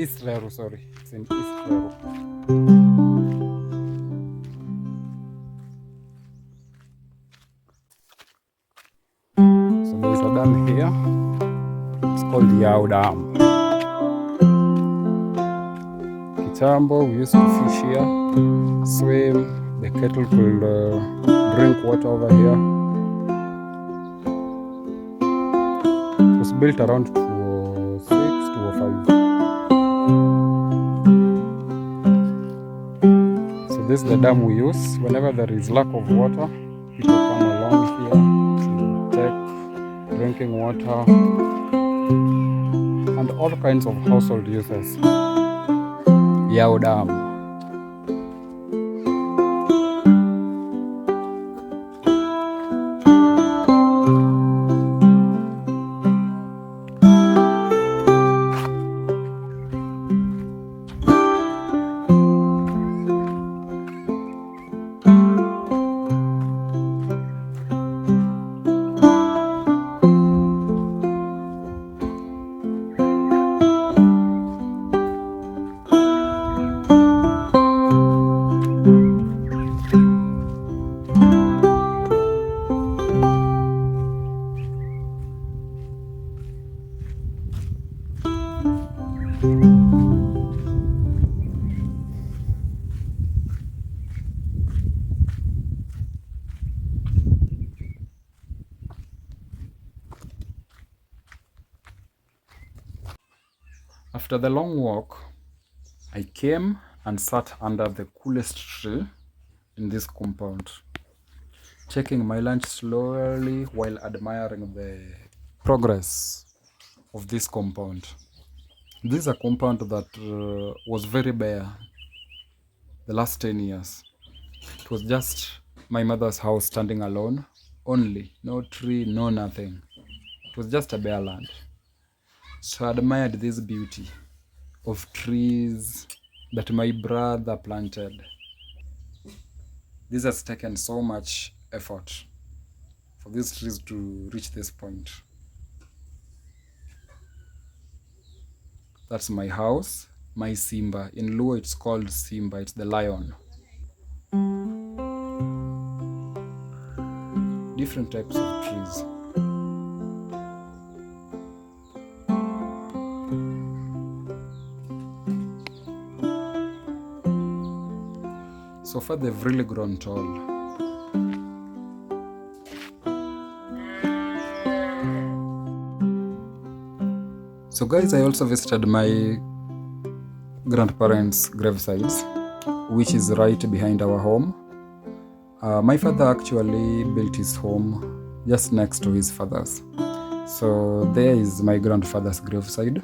East Leru, sorry, it's in East Leru. So there's a dam here. It's called the Yao Dam. Kitambo, we used to fish here, swim. The cattle could drink water over here. It was built around 2006, 2005. This is the dam we use whenever there is lack of water. People come along here to take drinking water and all kinds of household uses. Yao Dam. After the long walk, I came and sat under the coolest tree in this compound, taking my lunch slowly while admiring the progress of this compound. This is a compound that was very bare the last 10 years. It was just my mother's house standing alone, only, no tree, no nothing. It was just a bare land. So I admired this beauty of trees that my brother planted. This has taken so much effort for these trees to reach this point. That's my house, my Simba. In Luo it's called Simba, it's the lion. Different types of trees. So far they've really grown tall. So guys, I also visited my grandparents' gravesites, which is right behind our home. My father actually built his home just next to his father's. So there is my grandfather's graveside.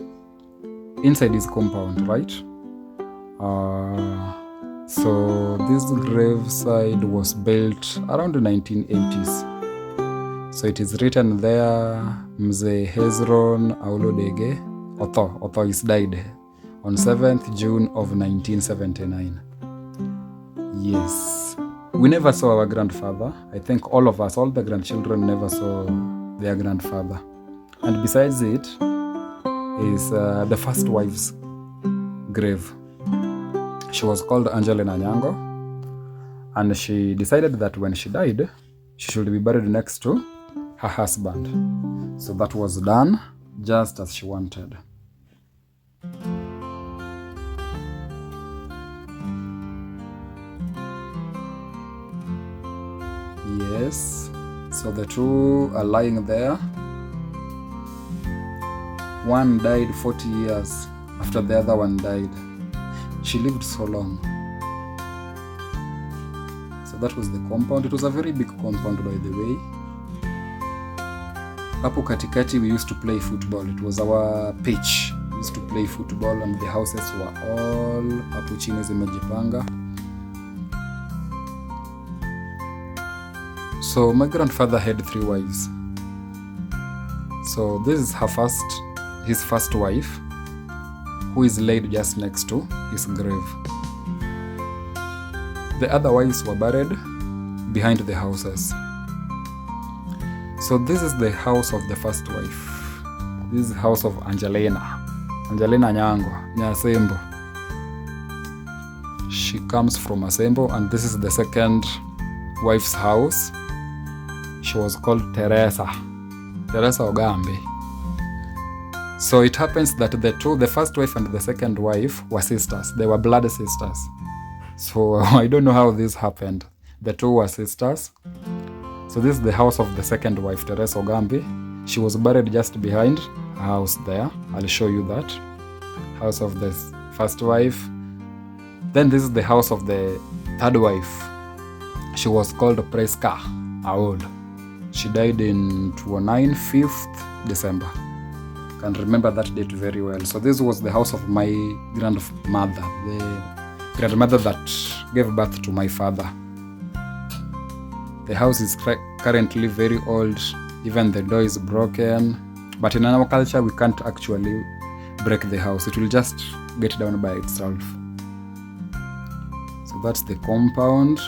Inside his compound, right? So this graveside was built around the 1980s. So it is written there, Mzee Hezron Aulodege Otho is died on 7th June of 1979. Yes. We never saw our grandfather. I think all of us, all the grandchildren never saw their grandfather. And besides it is the first wife's grave. She was called Angelina Nyango, and she decided that when she died, she should be buried next to her husband. So that was done just as she wanted. Yes, so the two are lying there. One died 40 years after the other one died. She lived so long. So that was the compound. It was a very big compound, by the way. Hapo katikati we used to play football. It was our pitch. We used to play football and the houses were all hapo chini zimejipanga. So my grandfather had 3 wives. So this is his first wife, who is laid just next to his grave. The other wives were buried behind the houses. So this is the house of the first wife. This is the house of Angelina Nyango, Nyasembo. She comes from Asembo, and this is the second wife's house. She was called Teresa Ogambe. So it happens that the first wife and the second wife were sisters. They were blood sisters. So I don't know how this happened. The two were sisters. So this is the house of the second wife, Teresa Ogambe. She was buried just behind her house there. I'll show you that. House of the first wife. Then this is the house of the third wife. She was called Preska Aoul. She died in 2009, 5th December. Can remember that date very well. So this was the house of my grandmother, the grandmother that gave birth to my father. The house is currently very old. Even the door is broken. But in our culture, we can't actually break the house. It will just get down by itself. So that's the compound.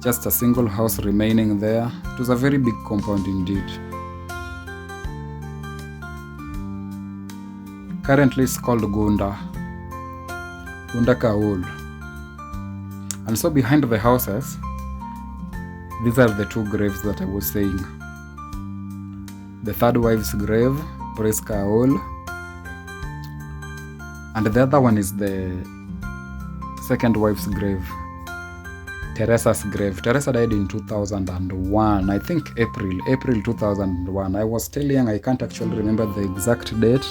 Just a single house remaining there. It was a very big compound indeed. Currently it's called Gunda Kaul. And so behind the houses, these are the 2 graves that I was saying. The third wife's grave, Preska Aul, and the other one is the second wife's grave, Teresa's grave. Teresa died in 2001, I think April 2001. I was still young, I can't actually remember the exact date,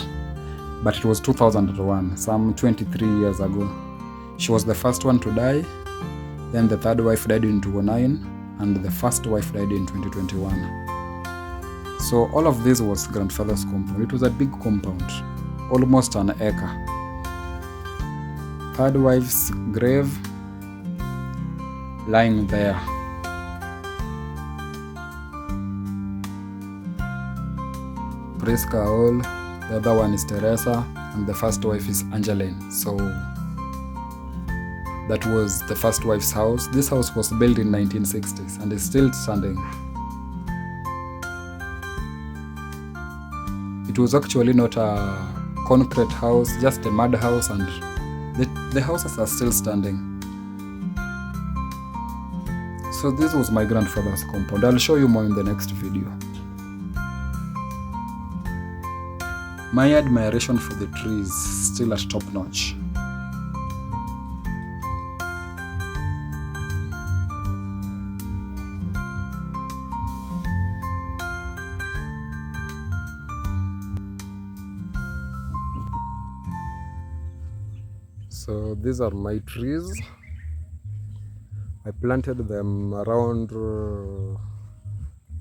but it was 2001, some 23 years ago. She was the first one to die, then the third wife died in 2009, and the first wife died in 2021. So all of this was grandfather's compound. It was a big compound, almost an acre. Third wife's grave lying there. Priska Hall, the other one is Teresa, and the first wife is Angeline. So that was the first wife's house. This house was built in 1960s and is still standing. It was actually not a concrete house, just a mud house, and the houses are still standing. So this was my grandfather's compound. I'll show you more in the next video. My admiration for the trees is still at top notch. So these are my trees. I planted them around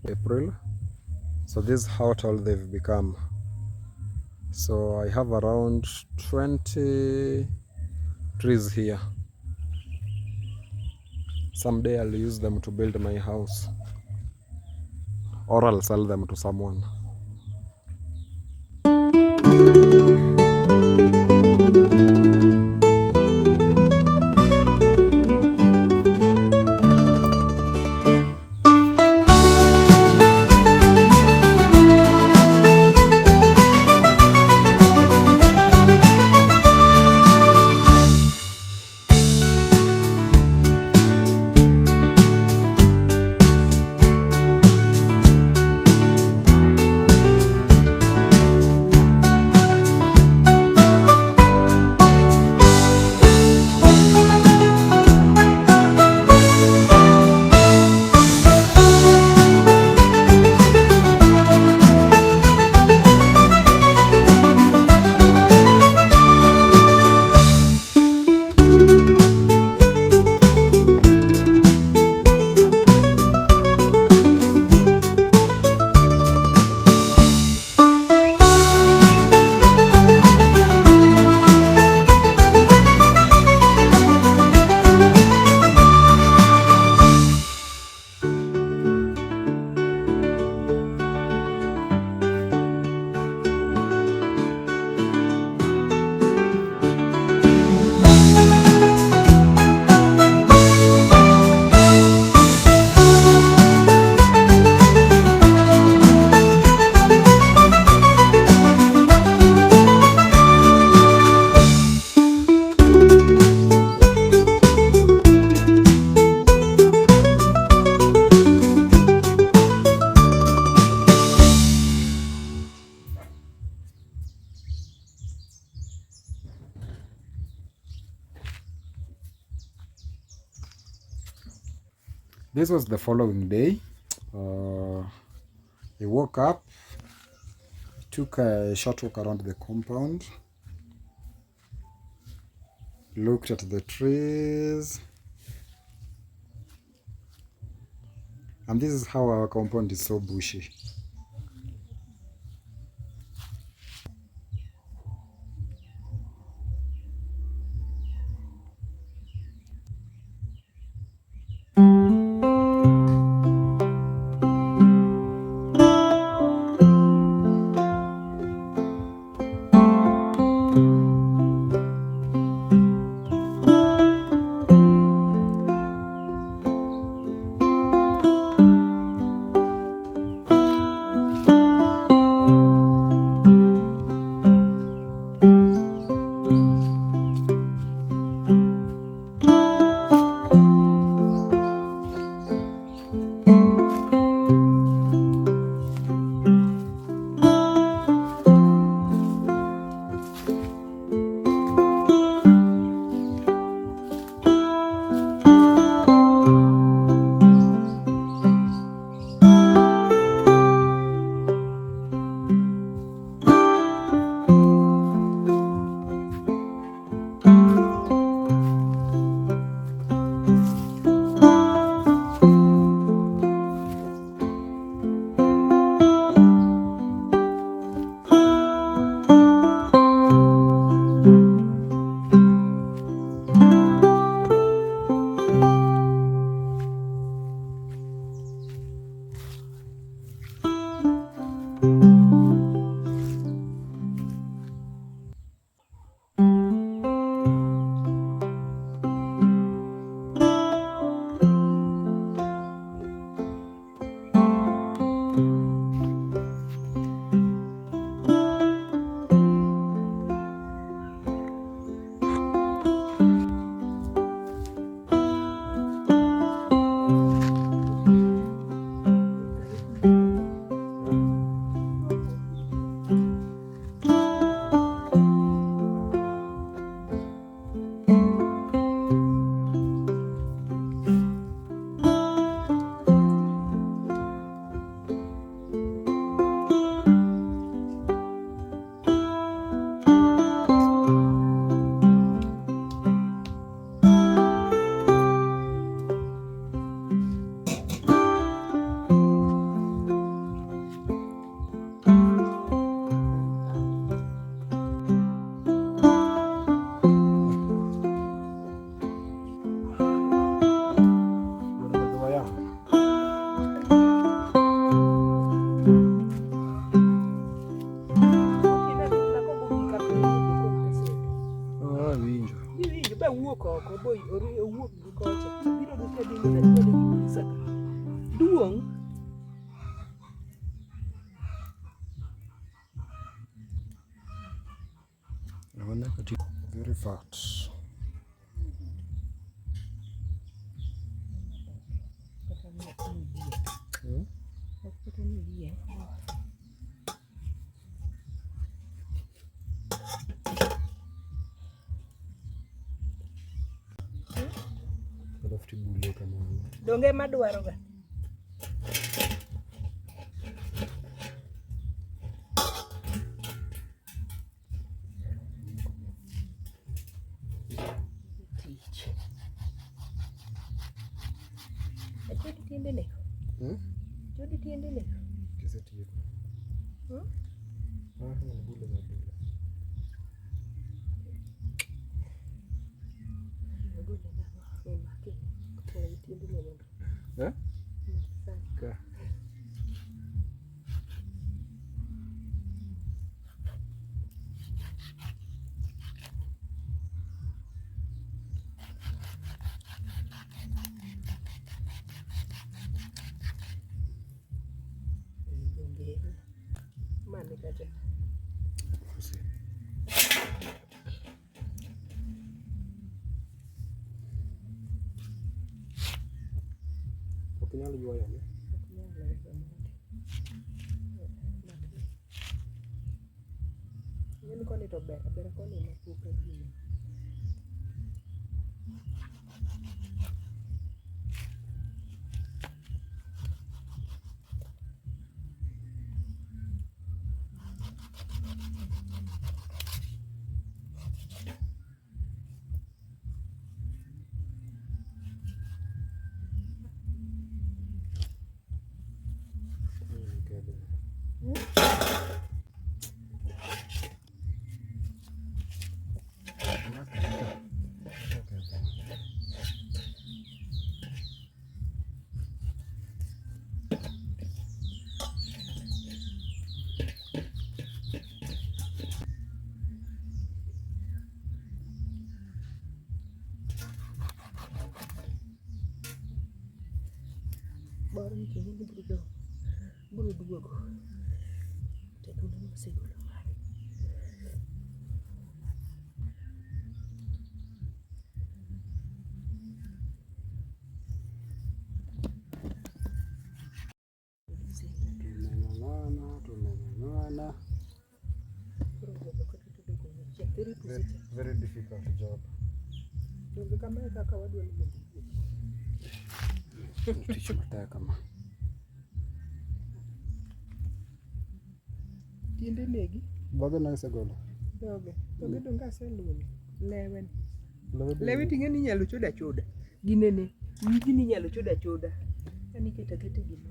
April. So this is how tall they've become. So I have around 20 trees here. Someday I'll use them to build my house, or I'll sell them to someone. This was the following day. I woke up, took a short walk around the compound, looked at the trees, and this is how our compound is so bushy. winjo. Iwinjo ba wuok oko boy owuok gi kocha. Biro gi kadingo na kode gi saka. Duong. Very fat. Donge madwaro ga. Chodi tiende ne. Chodi tiende ne. Kisa tieko. Bule za bule. Ka. Mane kacha. Okinyal yuayo ne. Ngeni koni to ber koni na puka ji. Baru mungkin ini buru dua go. Tapi udah masih gula. Very difficult job. Ndio kama kaka wadwa ni mungu. Ticho mataya kama. Tiende negi. Baga na isegolo. Doge. Doge donga seluni. Lewen. Lewe ting'e ni nyalo choda choda. Ginene. Wigi ni nyalo choda choda. Ani keta gino.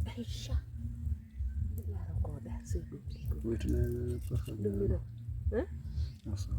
Aisha. Lara koda sigu. Wait na paka. Dumira. Asa.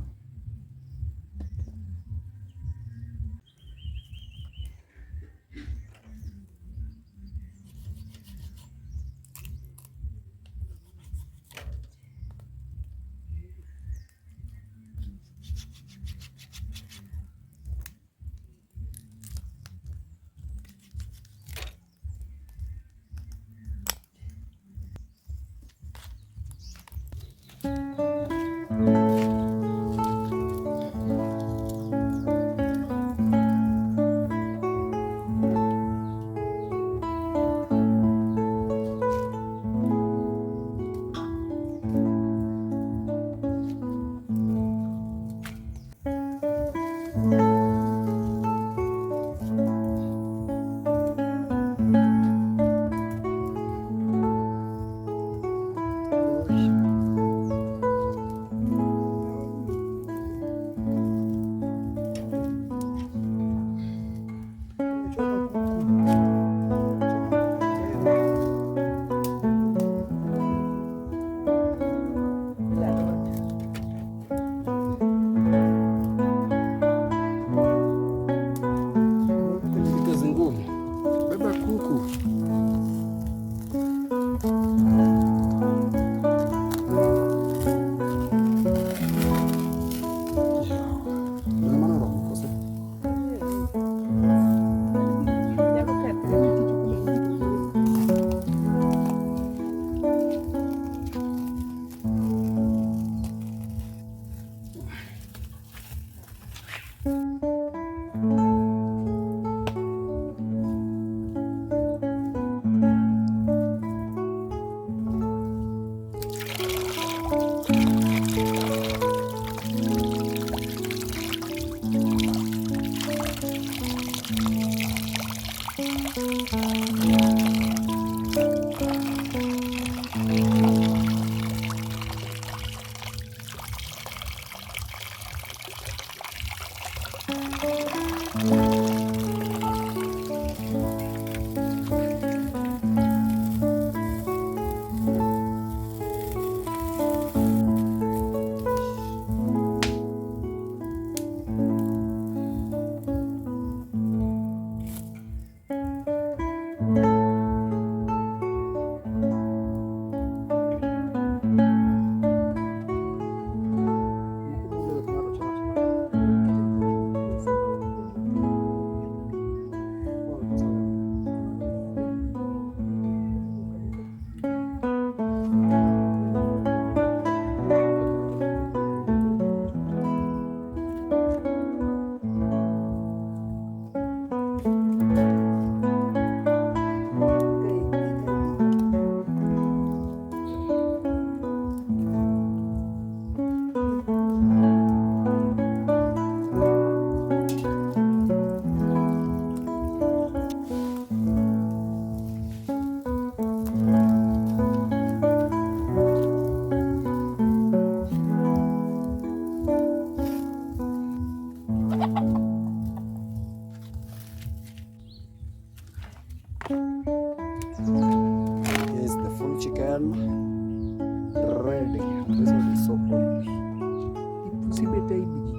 Here's the full chicken ready. This one is so cold. Ipusi beta ibiji.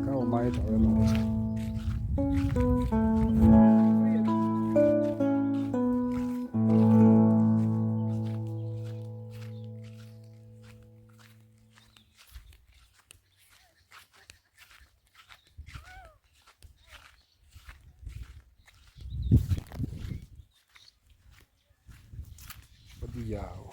Kau mai tawe marosa. Yao.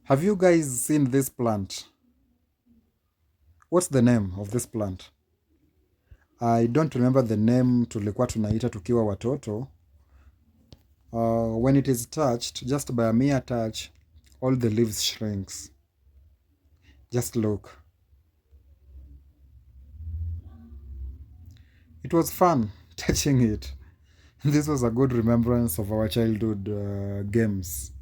Have you guys seen this plant? What's the name of this plant? I don't remember the name tulikuwa tunaita tukiwa watoto. When it is touched, just by a mere touch, all the leaves shrinks. Just look. It was fun touching it. This was a good remembrance of our childhood games.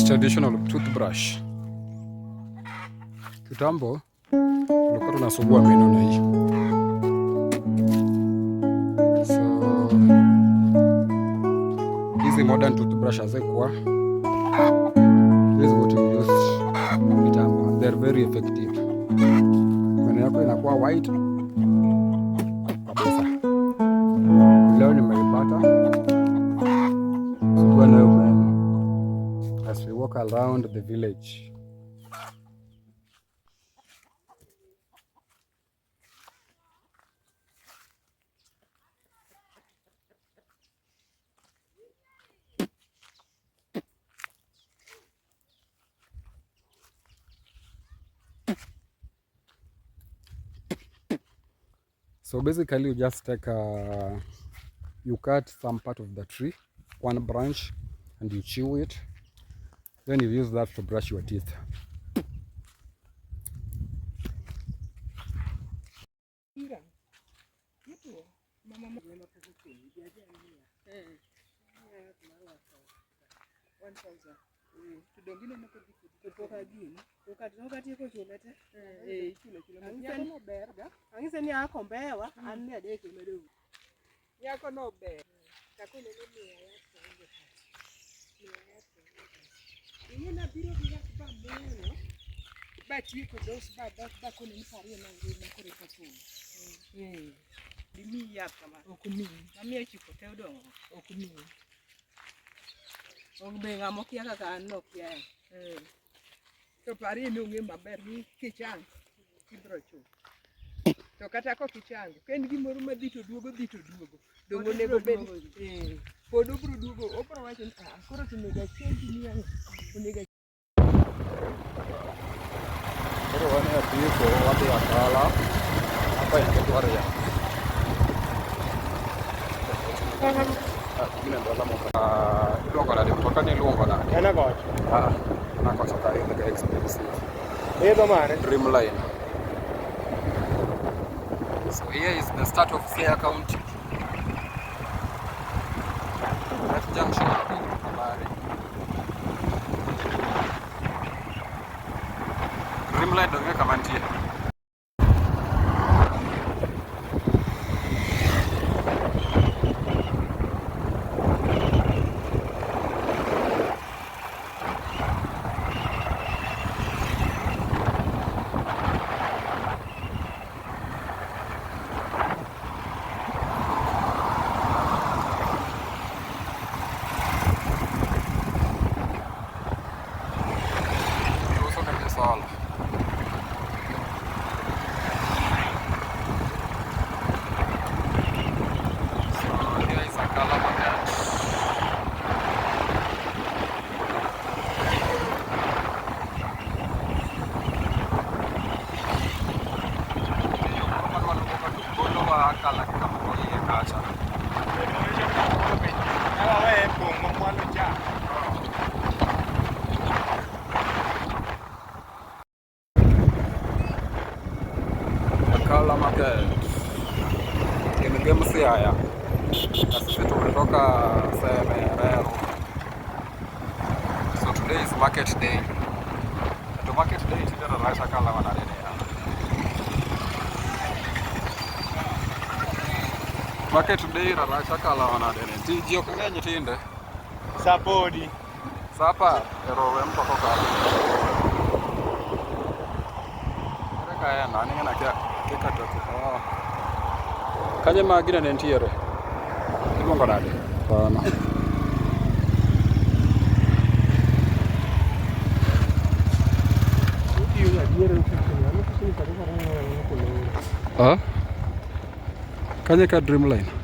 Traditional toothbrush. Kitambo tulikuwa tunasugua meno na hii. So hizi modern toothbrush hazikuwa. This is what we use kitambo. They're very effective. Meno yako inakuwa white kabisa. Leo nimeipata. Sugua nayo meno as we walk around the village. So basically you just take you cut some part of the tree, one branch, and you chew it. Then you use that to brush your teeth. To pari ni ung'e maber ni kichang ibro chulo. To kata ko kichang ken gimoro madhi to duogo dongo nego bed pod obro duogo obro wacho ni koro to nego chieng ni nego. Koro wane apiko wadhi akala hapa ingedwar ya gine dola moka iluongo nade mtoka ni iluongo nade Ena got. nakoso ka idho ga expensive Idho mane? Dreamline. So here is the start of Siaya County. That junction of Kabare. Dreamline donge kama ntie. Sala. So here is Akala Market. Akala kama kwa hii kacha. Akala Market. Game Siaya. Na sisi tumetoka Semerero. So today is market day. To market day tindera rasha kala wanadene ya. Market day rasha kala wanadene. Tijio kang'eny tinde. Sapodi. Sapa erowe mpoko kala. Kaya nani ngana kika toko. Kanye magina nentiere. Iluongo nade? Bana. Kanye ka Dreamline.